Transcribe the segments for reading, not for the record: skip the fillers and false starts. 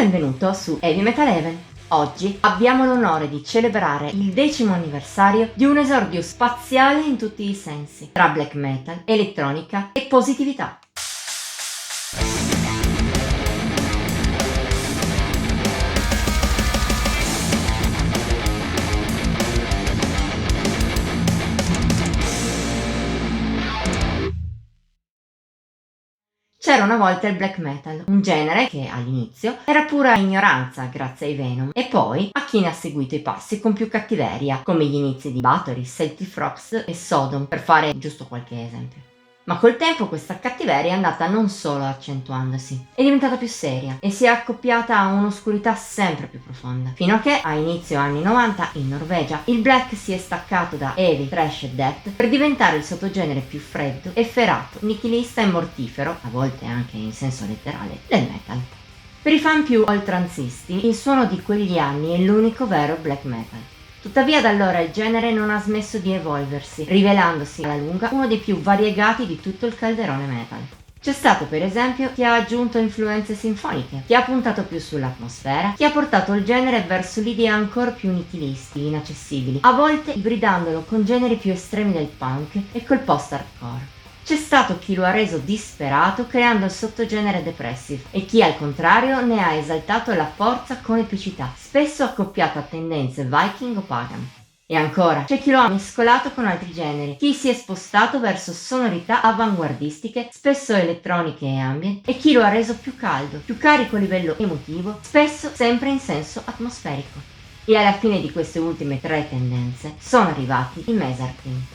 benvenuto su Heavy Metal Heaven. Oggi abbiamo l'onore di celebrare il 10° anniversario di un esordio spaziale in tutti i sensi, tra black metal, elettronica e positività. C'era una volta il black metal, un genere che all'inizio era pura ignoranza grazie ai Venom e poi a chi ne ha seguito i passi con più cattiveria, come gli inizi di Bathory, Celtic Frogs e Sodom, per fare giusto qualche esempio. Ma col tempo questa cattiveria è andata non solo accentuandosi, è diventata più seria e si è accoppiata a un'oscurità sempre più profonda, fino a che a inizio anni 90 in Norvegia il black si è staccato da heavy, thrash e death per diventare il sottogenere più freddo, efferato, nichilista e mortifero, a volte anche in senso letterale, del metal. Per i fan più oltranzisti, il suono di quegli anni è l'unico vero black metal. Tuttavia da allora il genere non ha smesso di evolversi, rivelandosi alla lunga uno dei più variegati di tutto il calderone metal. C'è stato per esempio chi ha aggiunto influenze sinfoniche, chi ha puntato più sull'atmosfera, chi ha portato il genere verso idee ancora più nichilisti, inaccessibili, a volte ibridandolo con generi più estremi del punk e col post-hardcore. C'è stato chi lo ha reso disperato creando il sottogenere depressive e chi al contrario ne ha esaltato la forza con epicità, spesso accoppiata a tendenze viking o pagan. E ancora, c'è chi lo ha mescolato con altri generi, chi si è spostato verso sonorità avanguardistiche, spesso elettroniche e ambient, e chi lo ha reso più caldo, più carico a livello emotivo, spesso sempre in senso atmosferico. E alla fine di queste ultime tre tendenze sono arrivati i Mesarthim.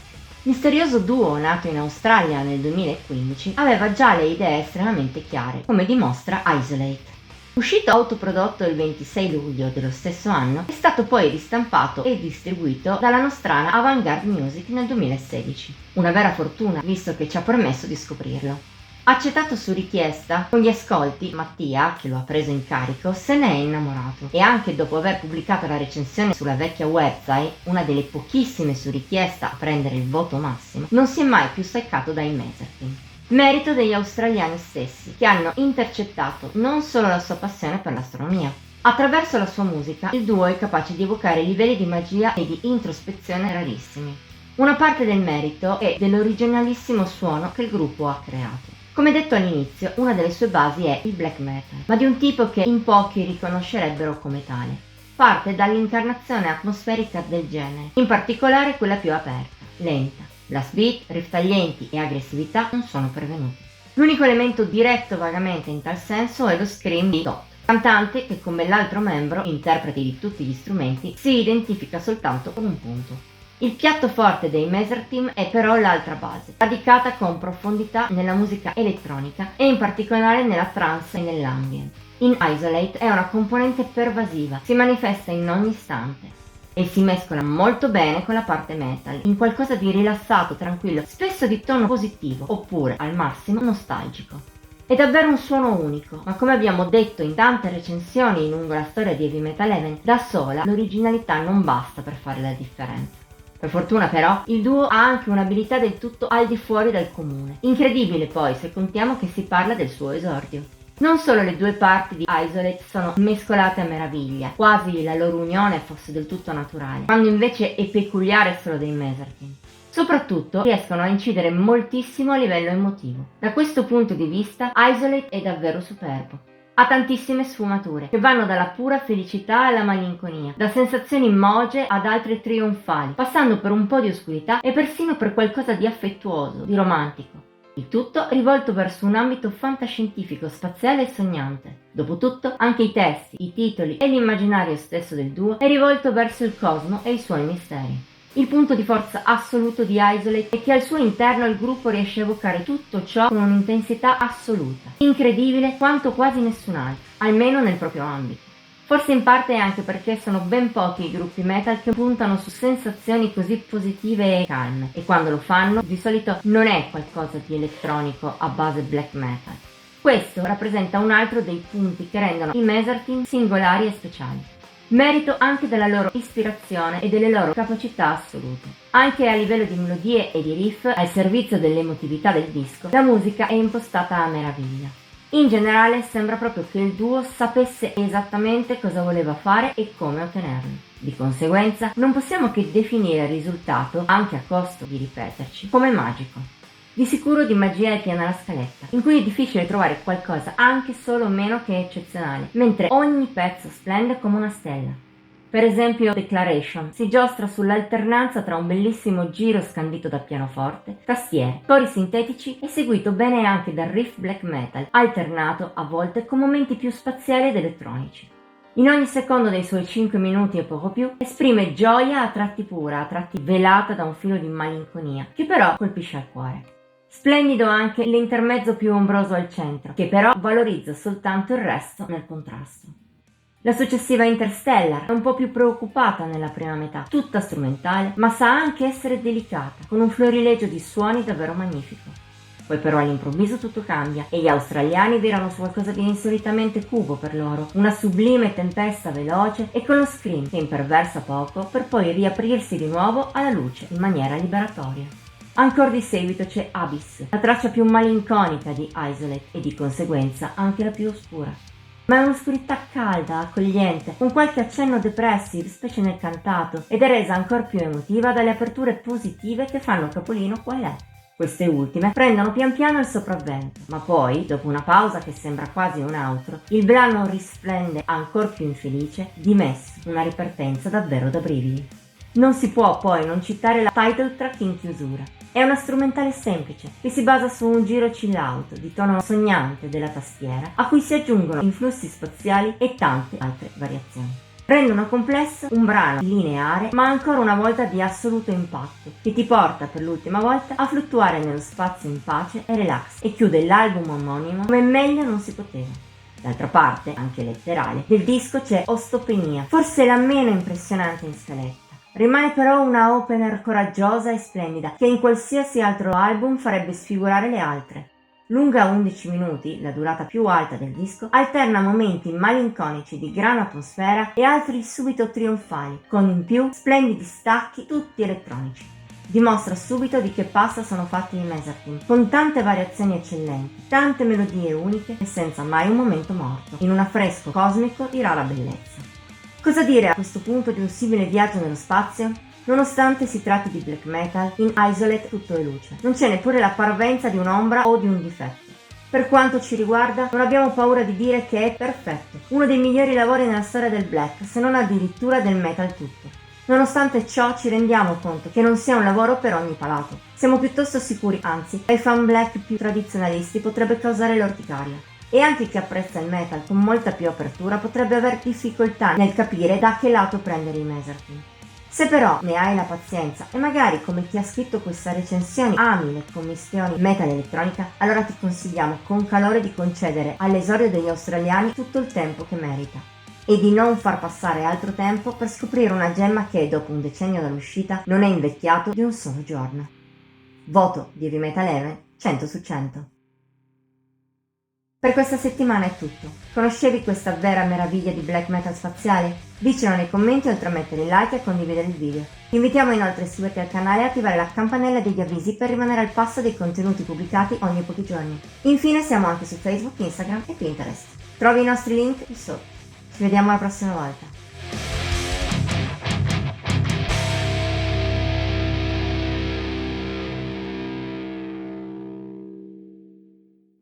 Misterioso duo nato in Australia nel 2015 aveva già le idee estremamente chiare, come dimostra Isolate. Uscito autoprodotto il 26 luglio dello stesso anno, è stato poi ristampato e distribuito dalla nostrana Avantgarde Music nel 2016. Una vera fortuna, visto che ci ha permesso di scoprirlo. Accettato su richiesta, con gli ascolti, Mattia, che lo ha preso in carico, se ne è innamorato e anche dopo aver pubblicato la recensione sulla vecchia website, una delle pochissime su richiesta a prendere il voto massimo, non si è mai più staccato dai Mesarthim. Merito degli australiani stessi, che hanno intercettato non solo la sua passione per l'astronomia. Attraverso la sua musica, il duo è capace di evocare livelli di magia e di introspezione rarissimi. Una parte del merito è dell'originalissimo suono che il gruppo ha creato. Come detto all'inizio, una delle sue basi è il black metal, ma di un tipo che in pochi riconoscerebbero come tale. Parte dall'incarnazione atmosferica del genere, in particolare quella più aperta, lenta. Blast beat, riff taglienti e aggressività non sono pervenuti. L'unico elemento diretto vagamente in tal senso è lo scream di Dot, cantante che come l'altro membro, interprete di tutti gli strumenti, si identifica soltanto con un punto. Il piatto forte dei Mesarthim è però l'altra base, radicata con profondità nella musica elettronica e in particolare nella trance e nell'ambient. In Isolate è una componente pervasiva, si manifesta in ogni istante e si mescola molto bene con la parte metal, in qualcosa di rilassato, tranquillo, spesso di tono positivo, oppure al massimo nostalgico. È davvero un suono unico, ma come abbiamo detto in tante recensioni lungo la storia di Heavy Metal Heaven, da sola l'originalità non basta per fare la differenza. Per fortuna però, il duo ha anche un'abilità del tutto al di fuori dal comune. Incredibile poi se contiamo che si parla del suo esordio. Non solo le due parti di Isolate sono mescolate a meraviglia, quasi la loro unione fosse del tutto naturale, quando invece è peculiare solo dei Mesarthim. Soprattutto riescono a incidere moltissimo a livello emotivo. Da questo punto di vista, Isolate è davvero superbo. Ha tantissime sfumature, che vanno dalla pura felicità alla malinconia, da sensazioni moge ad altre trionfali, passando per un po' di oscurità e persino per qualcosa di affettuoso, di romantico. Il tutto rivolto verso un ambito fantascientifico, spaziale e sognante. Dopotutto, anche i testi, i titoli e l'immaginario stesso del duo è rivolto verso il cosmo e i suoi misteri. Il punto di forza assoluto di Isolate è che al suo interno il gruppo riesce a evocare tutto ciò con un'intensità assoluta, incredibile quanto quasi nessun altro, almeno nel proprio ambito. Forse in parte è anche perché sono ben pochi i gruppi metal che puntano su sensazioni così positive e calme, e quando lo fanno di solito non è qualcosa di elettronico a base black metal. Questo rappresenta un altro dei punti che rendono i Mesarthim singolari e speciali. Merito anche della loro ispirazione e delle loro capacità assolute. Anche a livello di melodie e di riff, al servizio dell'emotività del disco, la musica è impostata a meraviglia. In generale sembra proprio che il duo sapesse esattamente cosa voleva fare e come ottenerlo. Di conseguenza non possiamo che definire il risultato, anche a costo di ripeterci, come magico. Di sicuro di magia è piena la scaletta, in cui è difficile trovare qualcosa anche solo meno che eccezionale, mentre ogni pezzo splende come una stella. Per esempio Declaration si giostra sull'alternanza tra un bellissimo giro scandito da pianoforte, tastiere, cori sintetici e seguito bene anche dal riff black metal, alternato a volte con momenti più spaziali ed elettronici. In ogni secondo dei suoi 5 minuti e poco più esprime gioia a tratti pura, a tratti velata da un filo di malinconia, che però colpisce al cuore. Splendido anche l'intermezzo più ombroso al centro, che però valorizza soltanto il resto nel contrasto. La successiva Interstellar è un po' più preoccupata nella prima metà, tutta strumentale, ma sa anche essere delicata, con un florilegio di suoni davvero magnifico. Poi però all'improvviso tutto cambia e gli australiani virano su qualcosa di insolitamente cubo per loro, una sublime tempesta veloce e con lo scream che imperversa poco per poi riaprirsi di nuovo alla luce in maniera liberatoria. Ancora di seguito c'è Abyss, la traccia più malinconica di Isolate e di conseguenza anche la più oscura. Ma è un'oscurità calda, accogliente, con qualche accenno depressive, specie nel cantato, ed è resa ancora più emotiva dalle aperture positive che fanno capolino qua e là. Queste ultime prendono pian piano il sopravvento, ma poi, dopo una pausa che sembra quasi un outro, il brano risplende ancor più infelice di Mess, una ripartenza davvero da brividi. Non si può poi non citare la title track in chiusura. È una strumentale semplice che si basa su un giro chill out di tono sognante della tastiera a cui si aggiungono influssi spaziali e tante altre variazioni. Rendono complesso un brano lineare ma ancora una volta di assoluto impatto che ti porta per l'ultima volta a fluttuare nello spazio in pace e relax e chiude l'album omonimo come meglio non si poteva. D'altra parte, anche letterale, del disco c'è Ostopenia, forse la meno impressionante in scaletta. Rimane però una opener coraggiosa e splendida che in qualsiasi altro album farebbe sfigurare le altre. Lunga 11 minuti, la durata più alta del disco, alterna momenti malinconici di gran atmosfera e altri subito trionfali, con in più splendidi stacchi tutti elettronici. Dimostra subito di che pasta sono fatti i Mesarthim, con tante variazioni eccellenti, tante melodie uniche e senza mai un momento morto, in un affresco cosmico di rara bellezza. Cosa dire a questo punto di un simile viaggio nello spazio? Nonostante si tratti di black metal, in Isolate tutto è luce. Non c'è neppure la parvenza di un'ombra o di un difetto. Per quanto ci riguarda, non abbiamo paura di dire che è perfetto. Uno dei migliori lavori nella storia del black, se non addirittura del metal tutto. Nonostante ciò ci rendiamo conto che non sia un lavoro per ogni palato. Siamo piuttosto sicuri, anzi, ai fan black più tradizionalisti potrebbe causare l'orticaria. E anche chi apprezza il metal con molta più apertura potrebbe aver difficoltà nel capire da che lato prendere i Mesarthim. Se però ne hai la pazienza e magari come chi ha scritto questa recensione ami le commistioni metal elettronica, allora ti consigliamo con calore di concedere all'esordio degli australiani tutto il tempo che merita e di non far passare altro tempo per scoprire una gemma che dopo un decennio dall'uscita non è invecchiato di un solo giorno. Voto di Heavy Metal Heaven 100 su 100. Per questa settimana è tutto. Conoscevi questa vera meraviglia di black metal spaziale? Dicelo nei commenti oltre a mettere il like e condividere il video. Ti invitiamo inoltre a iscriverti al canale e attivare la campanella degli avvisi per rimanere al passo dei contenuti pubblicati ogni pochi giorni. Infine siamo anche su Facebook, Instagram e Pinterest. Trovi i nostri link qui sotto. Ci vediamo la prossima volta.